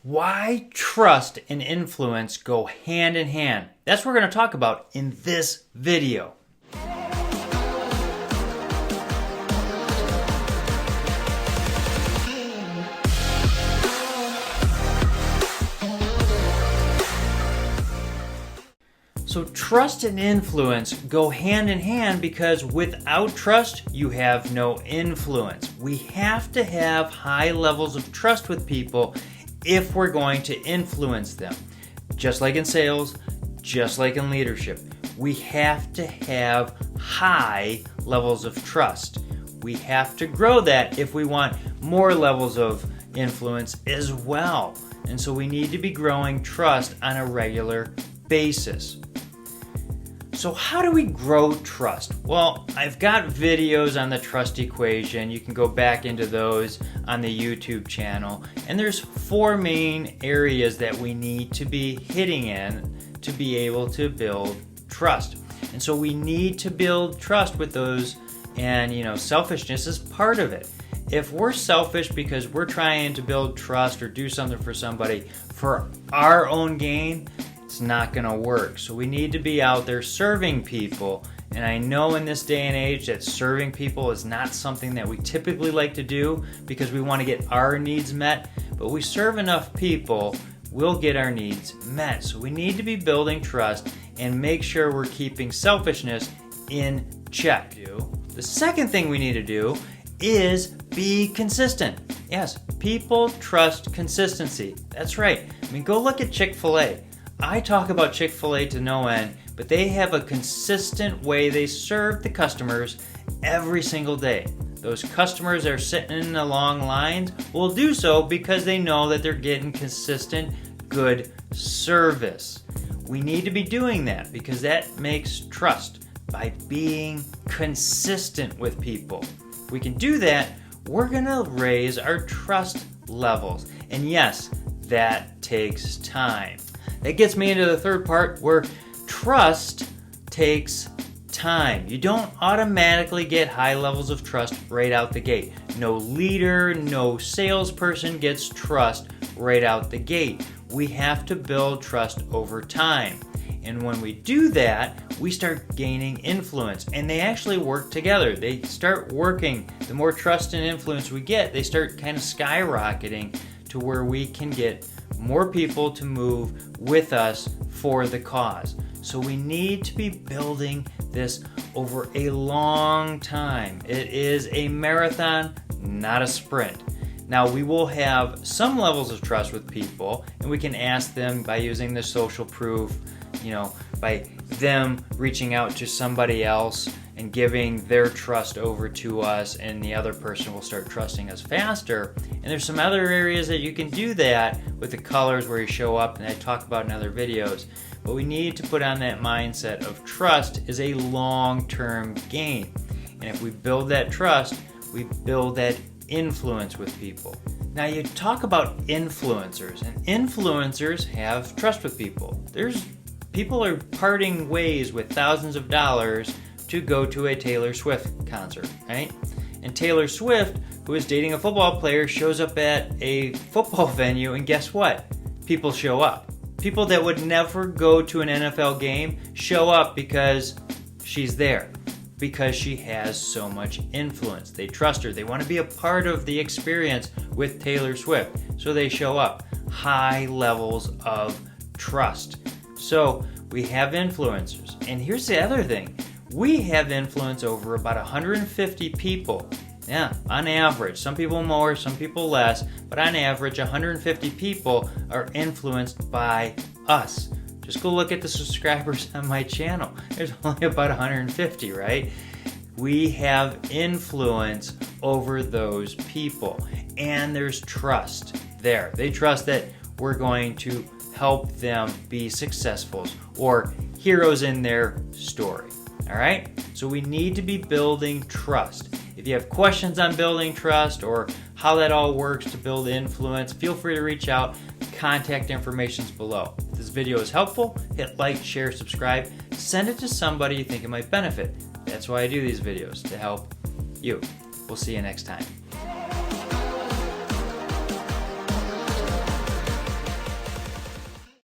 Why trust and influence go hand in hand? That's what we're going to talk about in this video. So trust and influence go hand in hand because without trust, you have no influence. We have to have high levels of trust with people if we're going to influence them. Just like in sales, just like in leadership, we have to have high levels of trust. We have to grow that if we want more levels of influence as well. And so we need to be growing trust on a regular basis. So how do we grow trust? Well, I've got videos on the trust equation. You can go back into those on the YouTube channel. And there's 4 main areas that we need to be hitting in to be able to build trust. And so we need to build trust with those, and selfishness is part of it. If we're selfish because we're trying to build trust or do something for somebody for our own gain, it's not going to work. So we need to be out there serving people. And I know in this day and age that serving people is not something that we typically like to do because we want to get our needs met. But we serve enough people, we'll get our needs met. So we need to be building trust and make sure we're keeping selfishness in check. The second thing we need to do is be consistent. Yes, people trust consistency. That's right. Go look at Chick-fil-A. I talk about Chick-fil-A to no end, but they have a consistent way they serve the customers every single day. Those customers that are sitting in the long lines will do so because they know that they're getting consistent, good service. We need to be doing that because that makes trust by being consistent with people. If we can do that, we're going to raise our trust levels. And yes, that takes time. That gets me into the third part where trust takes time. You don't automatically get high levels of trust right out the gate. No leader, no salesperson gets trust right out the gate. We have to build trust over time. And when we do that, we start gaining influence. And they actually work together. They start working. The more trust and influence we get, they start kind of skyrocketing to where we can get more people to move with us for the cause. So we need to be building this over a long time. It is a marathon, not a sprint. Now we will have some levels of trust with people, and we can ask them by using the social proof, by them reaching out to somebody else and giving their trust over to us, and the other person will start trusting us faster. And there's some other areas that you can do that with the colors where you show up, and I talk about in other videos. But we need to put on that mindset of trust is a long-term gain. And if we build that trust, we build that influence with people. Now you talk about influencers, and influencers have trust with people. People are parting ways with thousands of dollars to go to a Taylor Swift concert, right? And Taylor Swift, who is dating a football player, shows up at a football venue, and guess what? People show up. People that would never go to an NFL game show up because she's there, because she has so much influence. They trust her. They want to be a part of the experience with Taylor Swift, so they show up. High levels of trust. So we have influencers. And here's the other thing. We have influence over about 150 people. Yeah, on average. Some people more, some people less, but on average 150 people are influenced by us. Just go look at the subscribers on my channel. There's only about 150, right? We have influence over those people. And there's trust there. They trust that we're going to help them be successful or heroes in their story. All right? So we need to be building trust. If you have questions on building trust or how that all works to build influence, feel free to reach out. Contact information is below. If this video is helpful, hit like, share, subscribe. Send it to somebody you think it might benefit. That's why I do these videos, to help you. We'll see you next time.